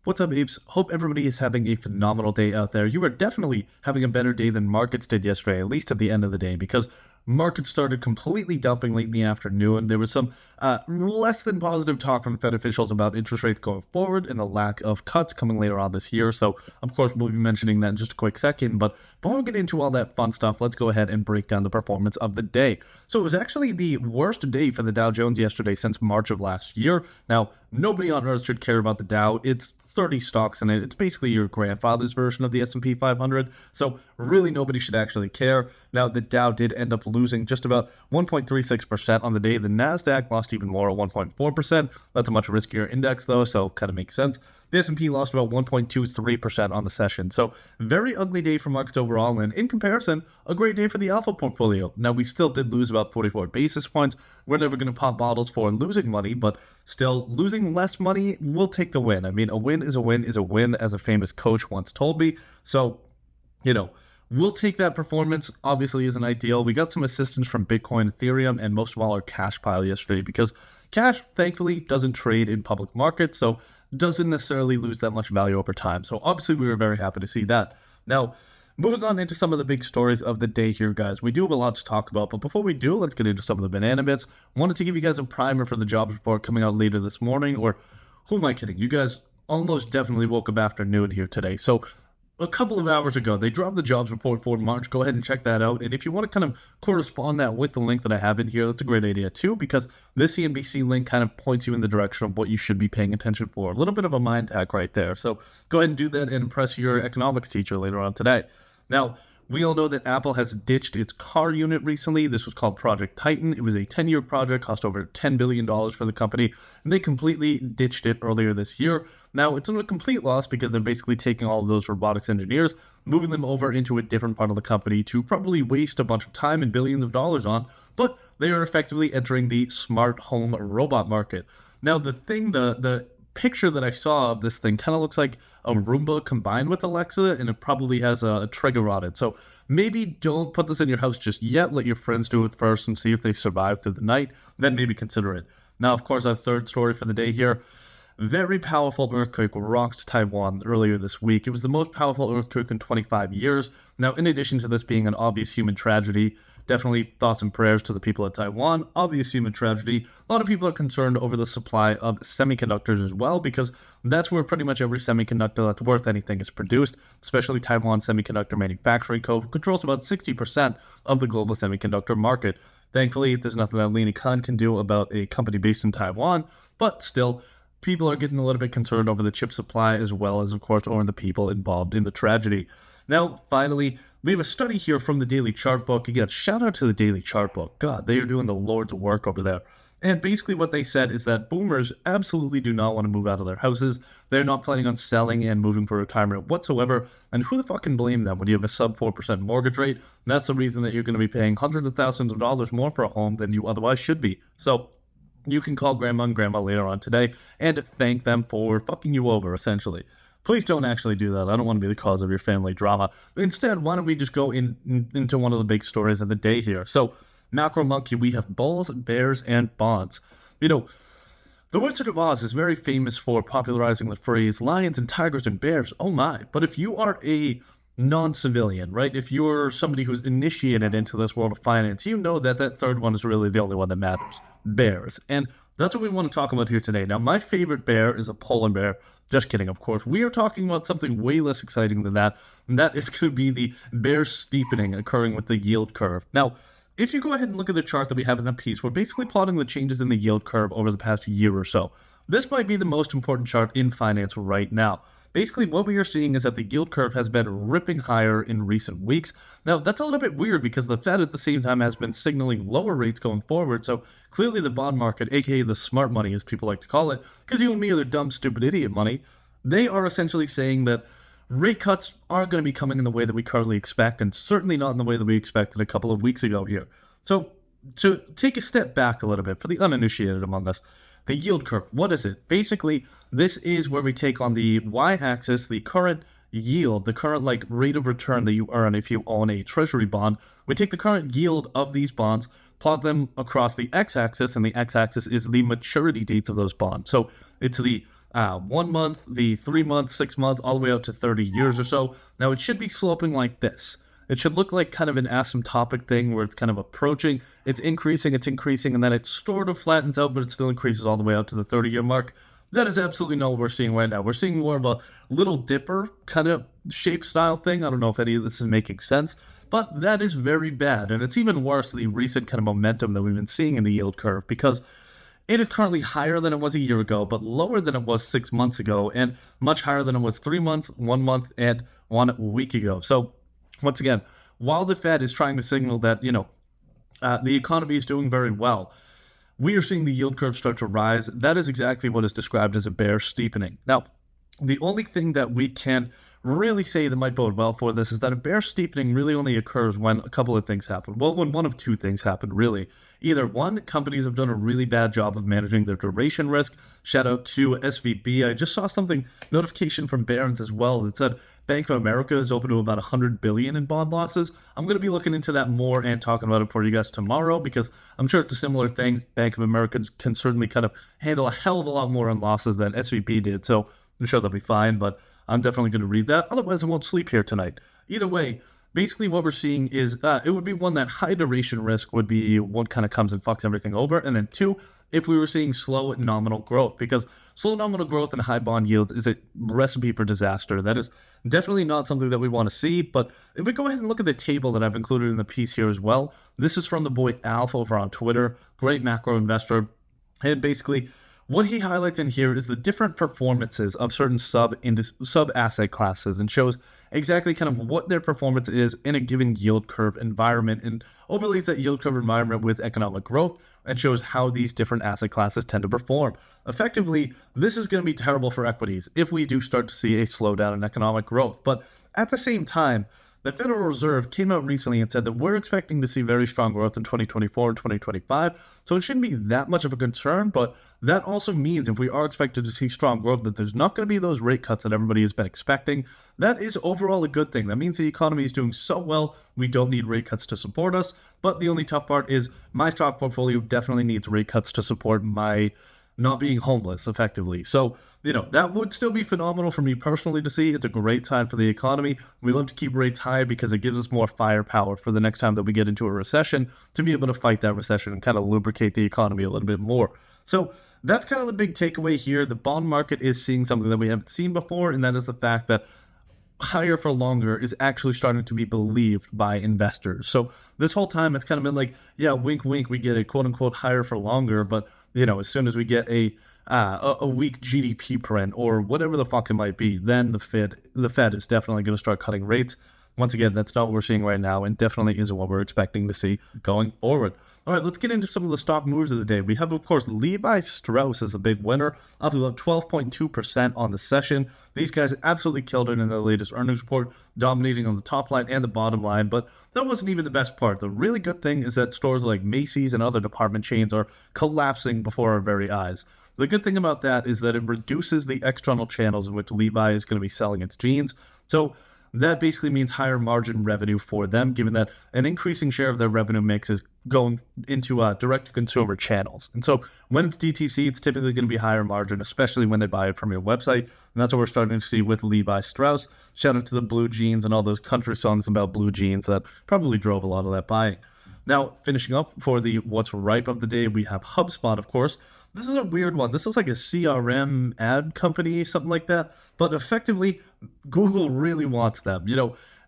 What's up, apes? Hope everybody is having a phenomenal day out there. You are definitely having a better day than markets did yesterday, at least at the end of the day, because markets started completely dumping late in the afternoon. There was some less than positive talk from Fed officials about interest rates going forward and the lack of cuts coming later on this year. So, of course, we'll be mentioning that in just a quick second. But before we get into all that fun stuff, let's go ahead and break down the performance of the day. So it was actually the worst day for the Dow Jones yesterday since March of last year. Now, nobody on earth should care about the Dow. It's 30 stocks in it. It's basically your grandfather's version of the S&P 500. So really nobody should actually care. Now, the Dow did end up losing just about 1.36% on the day. The NASDAQ lost even more at 1.4%. That's a much riskier index though, so kind of makes sense. The S&P lost about 1.23% on the session. So very ugly day for markets overall, and in comparison, a great day for the alpha portfolio. Now, we still did lose about 44 basis points. We're never going to pop bottles for losing money, but still, losing less money will take the win. I mean, a win is a win is a win, as a famous coach once told me. So, we'll take that performance. Obviously isn't ideal. We got some assistance from Bitcoin, Ethereum, and most of all our cash pile yesterday, because cash, thankfully, doesn't trade in public markets, so doesn't necessarily lose that much value over time. So obviously we were very happy to see that. Now, moving on into some of the big stories of the day here, guys. We do have a lot to talk about, but before we do, let's get into some of the banana bits. Wanted to give you guys a primer for the jobs report coming out later this morning, or who am I kidding? You guys almost definitely woke up after noon here today. So a couple of hours ago, they dropped the jobs report for March. Go ahead and check that out. And if you want to kind of correspond that with the link that I have in here, that's a great idea too, because this CNBC link kind of points you in the direction of what you should be paying attention for. A little bit of a mind hack right there. So go ahead and do that and impress your economics teacher later on today. Now, we all know that Apple has ditched its car unit recently. This was called Project Titan. It was a 10-year project, cost over $10 billion for the company, and they completely ditched it earlier this year. Now, it's a complete loss because they're basically taking all of those robotics engineers, moving them over into a different part of the company to probably waste a bunch of time and billions of dollars on, but they are effectively entering the smart home robot market. Now, the picture that I saw of this thing kind of looks like a Roomba combined with Alexa, and it probably has a trigger on it. So maybe don't put this in your house just yet. Let your friends do it first and see if they survive through the night. Then maybe consider it. Now, of course, our third story for the day here. Very powerful earthquake rocked Taiwan earlier this week. It was the most powerful earthquake in 25 years. Now, in addition to this being an obvious human tragedy, definitely thoughts and prayers to the people of Taiwan. Obvious human tragedy. A lot of people are concerned over the supply of semiconductors as well, because that's where pretty much every semiconductor that's worth anything is produced, especially Taiwan Semiconductor Manufacturing Co., who controls about 60% of the global semiconductor market. Thankfully, there's nothing that Lina Khan can do about a company based in Taiwan, but still, people are getting a little bit concerned over the chip supply, as well as, of course, over the people involved in the tragedy. Now, finally, we have a study here from the Daily Chart Book. Again, shout out to the Daily Chart Book. God, they are doing the Lord's work over there. And basically what they said is that boomers absolutely do not want to move out of their houses. They're not planning on selling and moving for retirement whatsoever. And who the fuck can blame them when you have a sub 4% mortgage rate? That's the reason that you're going to be paying hundreds of thousands of dollars more for a home than you otherwise should be. So you can call grandma and grandma later on today and thank them for fucking you over, essentially. Please don't actually do that. I don't want to be the cause of your family drama. Instead, why don't we just go into one of the big stories of the day here? So, Macro Monkey, we have bulls, bears, and bonds. The Wizard of Oz is very famous for popularizing the phrase lions and tigers and bears. Oh my. But if you are a non-civilian, right? If you're somebody who's initiated into this world of finance, you know that that third one is really the only one that matters. Bears. And that's what we want to talk about here today. Now, my favorite bear is a polar bear. Just kidding, of course. We are talking about something way less exciting than that, and that is going to be the bear steepening occurring with the yield curve. Now, if you go ahead and look at the chart that we have in that piece, we're basically plotting the changes in the yield curve over the past year or so. This might be the most important chart in finance right now. Basically, what we are seeing is that the yield curve has been ripping higher in recent weeks. Now, that's a little bit weird because the Fed at the same time has been signaling lower rates going forward. So clearly the bond market, aka the smart money as people like to call it, because you and me are the dumb, stupid idiot money, they are essentially saying that rate cuts aren't going to be coming in the way that we currently expect, and certainly not in the way that we expected a couple of weeks ago here. So to take a step back a little bit for the uninitiated among us, the yield curve, what is it? Basically, this is where we take on the y-axis the current yield, the current rate of return that you earn if you own a treasury bond. We take the current yield of these bonds, plot them across the x-axis, and the x-axis is the maturity dates of those bonds. So it's the 1 month, the 3 month, 6 month, all the way out to 30 years or so. Now it should be sloping like this. It should look like kind of an asymptotic thing where it's kind of approaching, it's increasing, and then it sort of flattens out, but it still increases all the way out to the 30-year mark. That is absolutely not what we're seeing right now. We're seeing more of a little dipper kind of shape style thing. I don't know if any of this is making sense, but that is very bad. And it's even worse, the recent kind of momentum that we've been seeing in the yield curve, because it is currently higher than it was a year ago, but lower than it was 6 months ago, and much higher than it was 3 months, 1 month, and 1 week ago. So once again, while the Fed is trying to signal that, the economy is doing very well, we are seeing the yield curve start to rise. That is exactly what is described as a bear steepening. Now, the only thing that we can really say that might bode well for this is that a bear steepening really only occurs when a couple of things happen. Well, when one of two things happen, really. Either one, companies have done a really bad job of managing their duration risk. Shout out to SVB. I just saw notification from Barron's as well that said Bank of America is open to about $100 billion in bond losses. I'm going to be looking into that more and talking about it for you guys tomorrow, because I'm sure it's a similar thing. Bank of America can certainly kind of handle a hell of a lot more in losses than SVB did, so I'm sure they'll be fine, but I'm definitely going to read that. Otherwise, I won't sleep here tonight. Either way, basically what we're seeing is it would be one, that high duration risk would be what kind of comes and fucks everything over. And then two, if we were seeing slow nominal growth, because slow nominal growth and high bond yields is a recipe for disaster. That is definitely not something that we want to see. But if we go ahead and look at the table that I've included in the piece here as well, this is from the boy Alf over on Twitter, great macro investor. And basically what he highlights in here is the different performances of certain sub-asset classes, and shows exactly kind of what their performance is in a given yield curve environment, and overlays that yield curve environment with economic growth, and shows how these different asset classes tend to perform. Effectively, this is going to be terrible for equities if we do start to see a slowdown in economic growth. But at the same time, the Federal Reserve came out recently and said that we're expecting to see very strong growth in 2024 and 2025, so it shouldn't be that much of a concern. But that also means if we are expected to see strong growth, that there's not going to be those rate cuts that everybody has been expecting. That is overall a good thing. That means the economy is doing so well, we don't need rate cuts to support us. But the only tough part is my stock portfolio definitely needs rate cuts to support my not being homeless, effectively. So, that would still be phenomenal for me personally to see. It's a great time for the economy. We love to keep rates high because it gives us more firepower for the next time that we get into a recession, to be able to fight that recession and kind of lubricate the economy a little bit more. So that's kind of the big takeaway here. The bond market is seeing something that we haven't seen before, and that is the fact that higher for longer is actually starting to be believed by investors. So this whole time it's kind of been like, yeah, wink, wink, we get a quote unquote higher for longer, but as soon as we get a weak GDP print or whatever the fuck it might be, then the Fed is definitely going to start cutting rates. Once again, that's not what we're seeing right now, and definitely isn't what we're expecting to see going forward. All right, let's get into some of the stock moves of the day. We have, of course, Lephi-Strauss as a big winner, up about 12.2% on the session. These guys absolutely killed it in their latest earnings report, dominating on the top line and the bottom line, but that wasn't even the best part. The really good thing is that stores like Macy's and other department chains are collapsing before our very eyes. The good thing about that is that it reduces the external channels in which Levi is going to be selling its jeans. So that basically means higher margin revenue for them, given that an increasing share of their revenue mix is going into direct-to-consumer channels. And so when it's DTC, it's typically going to be higher margin, especially when they buy it from your website. And that's what we're starting to see with Lephi-Strauss. Shout out to the blue jeans and all those country songs about blue jeans that probably drove a lot of that buying. Now, finishing up for the what's ripe of the day, we have HubSpot, of course. This is a weird one. This looks like a CRM ad company, something like that. But effectively, Google really wants them.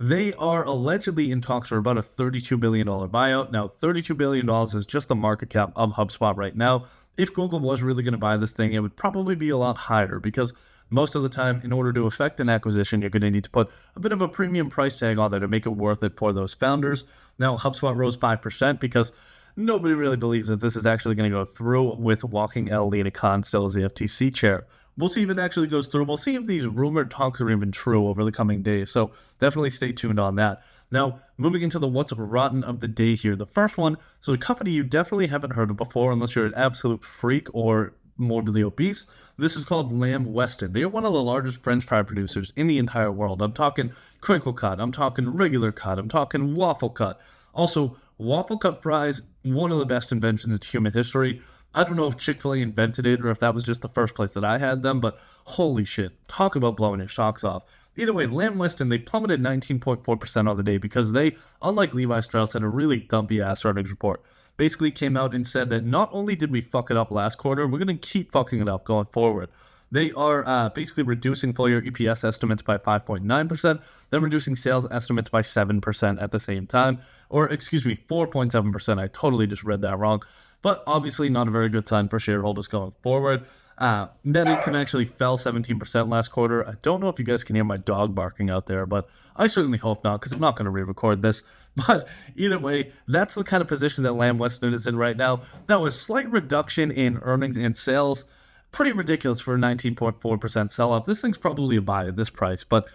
They are allegedly in talks for about a $32 billion buyout. Now, $32 billion is just the market cap of HubSpot right now. If Google was really going to buy this thing, it would probably be a lot higher, because most of the time, in order to effect an acquisition, you're going to need to put a bit of a premium price tag on there to make it worth it for those founders. Now, HubSpot rose 5% because nobody really believes that this is actually going to go through, with walking 𝗪𝗲𝗪𝗀𝗀𝗀 Khan still as the FTC chair. We'll see if it actually goes through. We'll see if these rumored talks are even true over the coming days. So definitely stay tuned on that. Now, moving into the what's rotten of the day here. The first one, so a company you definitely haven't heard of before unless you're an absolute freak or morbidly obese. This is called Lamb Weston. They are one of the largest French fry producers in the entire world. I'm talking crinkle cut. I'm talking regular cut. I'm talking waffle cut. Also, waffle cut fries, one of the best inventions in human history. I don't know if Chick-fil-A invented it or if that was just the first place that I had them, but holy shit, talk about blowing your socks off. Either way, Lamb Weston, they plummeted 19.4% on the day because they, unlike Levi Strauss, had a really dumpy-ass earnings report. Basically came out and said that not only did we fuck it up last quarter, we're going to keep fucking it up going forward. They are basically reducing full-year EPS estimates by 5.9%, then reducing sales estimates by 7% at the same time. Or, excuse me, 4.7%. I totally just read that wrong. But obviously not a very good sign for shareholders going forward. Net income actually fell 17% last quarter. I don't know if you guys can hear my dog barking out there, but I certainly hope not, because I'm not going to re-record this. But either way, that's the kind of position that Lamb Weston is in right now. That was slight reduction in earnings and sales. Pretty ridiculous for a 19.4% sell-off. This thing's probably a buy at this price, but,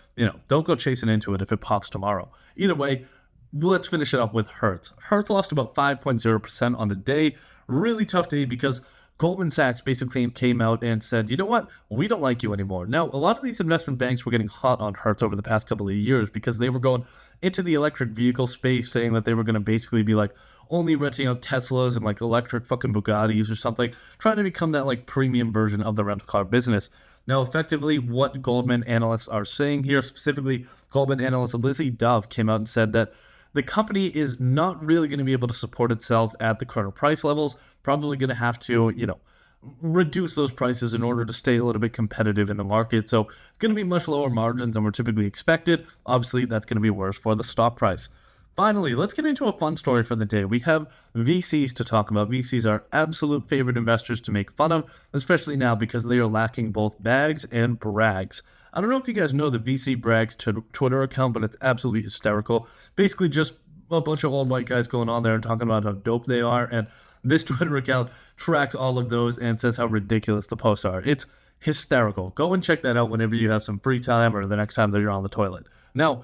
don't go chasing into it if it pops tomorrow. Either way, let's finish it up with Hertz. Hertz lost about 5.0% on the day. Really tough day because Goldman Sachs basically came out and said, you know what, we don't like you anymore. Now, a lot of these investment banks were getting hot on Hertz over the past couple of years because they were going into the electric vehicle space, saying that they were going to basically be like only renting out Teslas and like electric fucking Bugattis or something, trying to become that like premium version of the rental car business. Now, effectively, what Goldman analysts are saying here, specifically Goldman analyst Lizzie Dove came out and said that the company is not really going to be able to support itself at the current price levels, probably going to have to, reduce those prices in order to stay a little bit competitive in the market. So going to be much lower margins than were typically expected. Obviously, that's going to be worse for the stock price. Finally, let's get into a fun story for the day. We have VCs to talk about. VCs are absolute favorite investors to make fun of, especially now because they are lacking both bags and brags. I don't know if you guys know the VC Brags Twitter account, but it's absolutely hysterical. Basically just a bunch of old white guys going on there and talking about how dope they are, and this Twitter account tracks all of those and says how ridiculous the posts are. It's hysterical. Go and check that out whenever you have some free time or the next time that you're on the toilet. Now,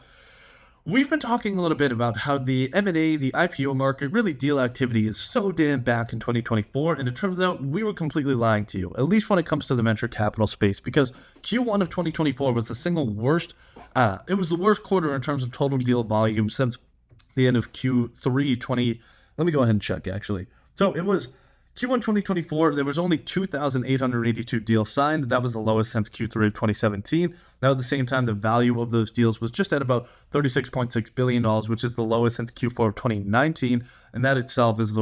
we've been talking a little bit about how the M&A, the IPO market, really deal activity is so damn back in 2024, and it turns out we were completely lying to you, at least when it comes to the venture capital space, because Q1 of 2024 was the single worst, it was the worst quarter in terms of total deal volume since the end of Q3 20, let me go ahead and check actually. So it was Q1 2024, there was only 2,882 deals signed. That was the lowest since Q3 of 2017. Now, at the same time, the value of those deals was just at about $36.6 billion, which is the lowest since Q4 of 2019. And that itself is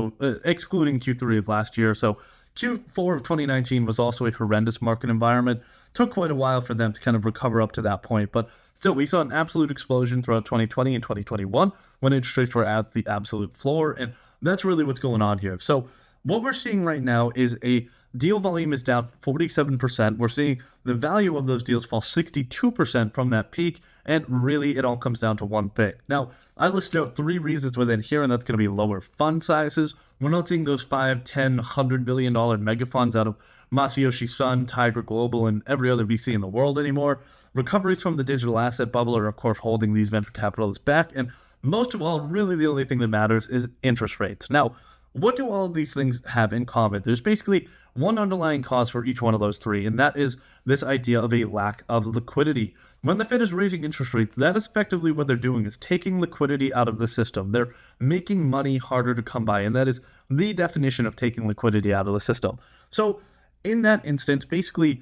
excluding Q3 of last year. So Q4 of 2019 was also a horrendous market environment. Took quite a while for them to kind of recover up to that point. But still, we saw an absolute explosion throughout 2020 and 2021 when interest rates were at the absolute floor. And that's really what's going on here. So what we're seeing right now is a deal volume is down 47%. We're seeing the value of those deals fall 62% from that peak. And really, it all comes down to one thing. Now, I listed out 3 reasons within here, and that's going to be lower fund sizes. We're not seeing those $5, $10, $100 billion mega funds out of Masayoshi Son, Tiger Global, and every other VC in the world anymore. Recoveries from the digital asset bubble are, of course, holding these venture capitalists back. And most of all, really the only thing that matters is interest rates. Now, what do all of these things have in common? There's basically one underlying cause for each one of those 3, and that is this idea of a lack of liquidity. When the Fed is raising interest rates, that is effectively what they're doing, is taking liquidity out of the system. They're making money harder to come by, and that is the definition of taking liquidity out of the system. So in that instance, basically,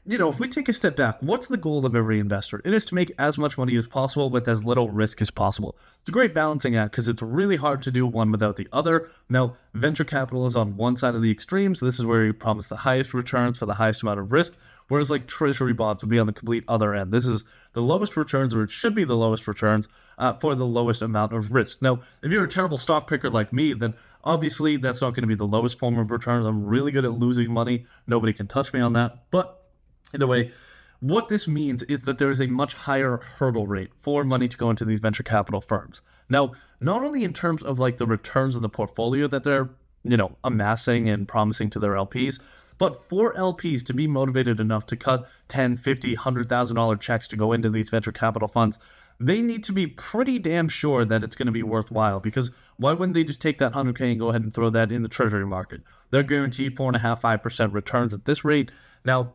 if we take a step back, what's the goal of every investor? It is to make as much money as possible with as little risk as possible. It's a great balancing act because it's really hard to do one without the other. Now, venture capital is on one side of the extremes. So this is where you promise the highest returns for the highest amount of risk, whereas like treasury bonds would be on the complete other end. This is the lowest returns, or it should be the lowest returns for the lowest amount of risk. Now, if you're a terrible stock picker like me, then obviously that's not going to be the lowest form of returns. I'm really good at losing money. Nobody can touch me on that. But either way, what this means is that there is a much higher hurdle rate for money to go into these venture capital firms. Now, not only in terms of like the returns of the portfolio that they're, amassing and promising to their LPs, but for LPs to be motivated enough to cut $10, $50, $100,000 checks to go into these venture capital funds, they need to be pretty damn sure that it's going to be worthwhile, because why wouldn't they just take that 100K and go ahead and throw that in the treasury market? They're guaranteed 4.5%, 5% returns at this rate. Now,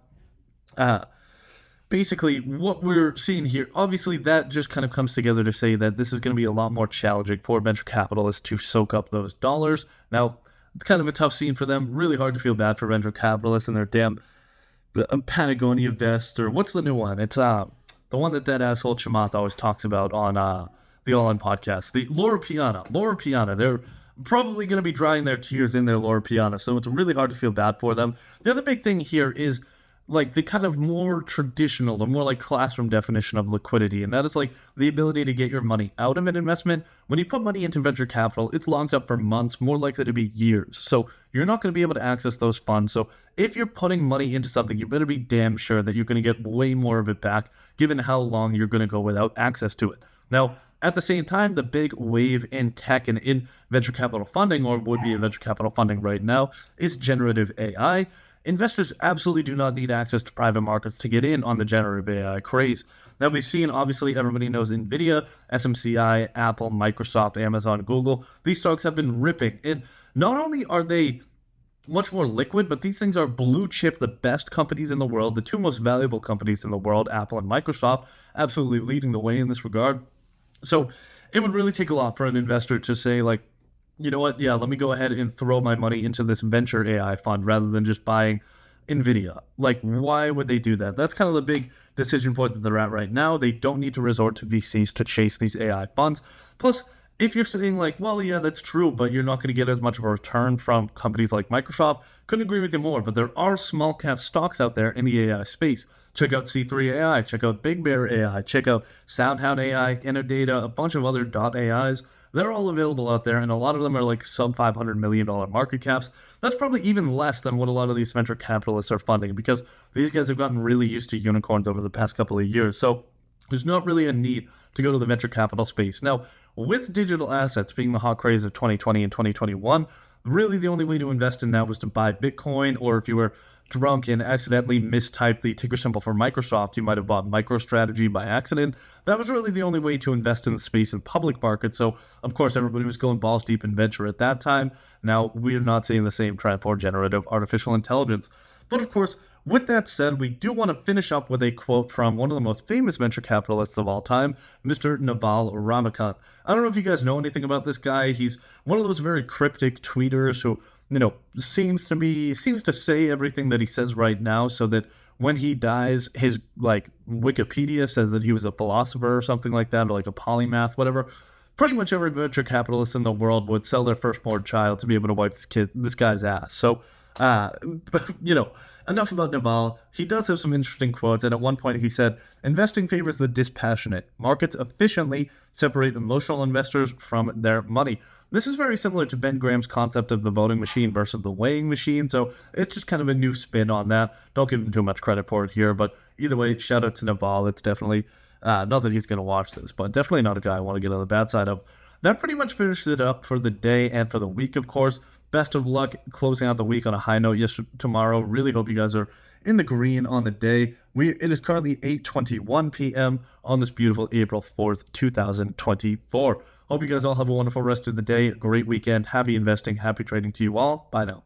basically what we're seeing here, obviously that just kind of comes together to say that this is going to be a lot more challenging for venture capitalists to soak up those dollars. Now, it's kind of a tough scene for them. Really hard to feel bad for venture capitalists and their damn Patagonia vest, or what's the new one? It's the one that asshole Chamath always talks about on the All In podcast. The 𝗪𝗲𝗪𝗲𝗀. They're probably going to be drying their tears in their 𝗪𝗲𝗀, so it's really hard to feel bad for them. The other big thing here is like the kind of more traditional, the more like classroom definition of liquidity, and that is like the ability to get your money out of an investment. When you put money into venture capital, it's locked up for months, more likely to be years. So you're not going to be able to access those funds. So if you're putting money into something, you better be damn sure that you're going to get way more of it back, given how long you're going to go without access to it. Now, at the same time, the big wave in tech and in venture capital funding, or would be in venture capital funding right now, is generative AI. Investors absolutely do not need access to private markets to get in on the generative AI craze. Now, we've seen, obviously, everybody knows NVIDIA, SMCI, Apple, Microsoft, Amazon, Google. These stocks have been ripping. And not only are they much more liquid, but these things are blue chip, the best companies in the world, the two most valuable companies in the world, Apple and Microsoft, absolutely leading the way in this regard. So it would really take a lot for an investor to say, like, you know what, yeah, let me go ahead and throw my money into this venture AI fund rather than just buying NVIDIA. Like, why would they do that? That's kind of the big decision point that they're at right now. They don't need to resort to VCs to chase these AI funds. Plus, if you're saying like, well, yeah, that's true, but you're not going to get as much of a return from companies like Microsoft, couldn't agree with you more. But there are small cap stocks out there in the AI space. Check out C3 AI, check out Big Bear AI, check out SoundHound AI, Innodata, a bunch of other .AIs. They're all available out there, and a lot of them are like sub $500 million market caps. That's probably even less than what a lot of these venture capitalists are funding, because these guys have gotten really used to unicorns over the past couple of years. So there's not really a need to go to the venture capital space. Now, with digital assets being the hot craze of 2020 and 2021, really the only way to invest in that was to buy Bitcoin, or if you were drunk and accidentally mistyped the ticker symbol for Microsoft, you might have bought MicroStrategy by accident. That was really the only way to invest in the space in public markets. So, of course, everybody was going balls deep in venture at that time. Now, we are not seeing the same trend for generative artificial intelligence. But, of course, with that said, we do want to finish up with a quote from one of the most famous venture capitalists of all time, Mr. 𝗪𝗲𝗪𝗀𝗀𝗀. I don't know if you guys know anything about this guy. He's one of those very cryptic tweeters who, you know, seems to say everything that he says right now, so that when he dies, his like Wikipedia says that he was a philosopher or something like that, or like a polymath, whatever. Pretty much every venture capitalist in the world would sell their firstborn child to be able to wipe this guy's ass. So, but, you know, enough about Naval. He does have some interesting quotes, and at one point he said, "Investing favors the dispassionate. Markets efficiently separate emotional investors from their money." This is very similar to Ben Graham's concept of the voting machine versus the weighing machine, so it's just kind of a new spin on that. Don't give him too much credit for it here, but either way, shout out to Naval. It's definitely, not that he's going to watch this, but definitely not a guy I want to get on the bad side of. That pretty much finishes it up for the day and for the week, of course. Best of luck closing out the week on a high note tomorrow. Really hope you guys are in the green on the day. It is currently 8:21 p.m. on this beautiful April 4th, 2024. Hope you guys all have a wonderful rest of the day, great weekend, happy investing, happy trading to you all. Bye now.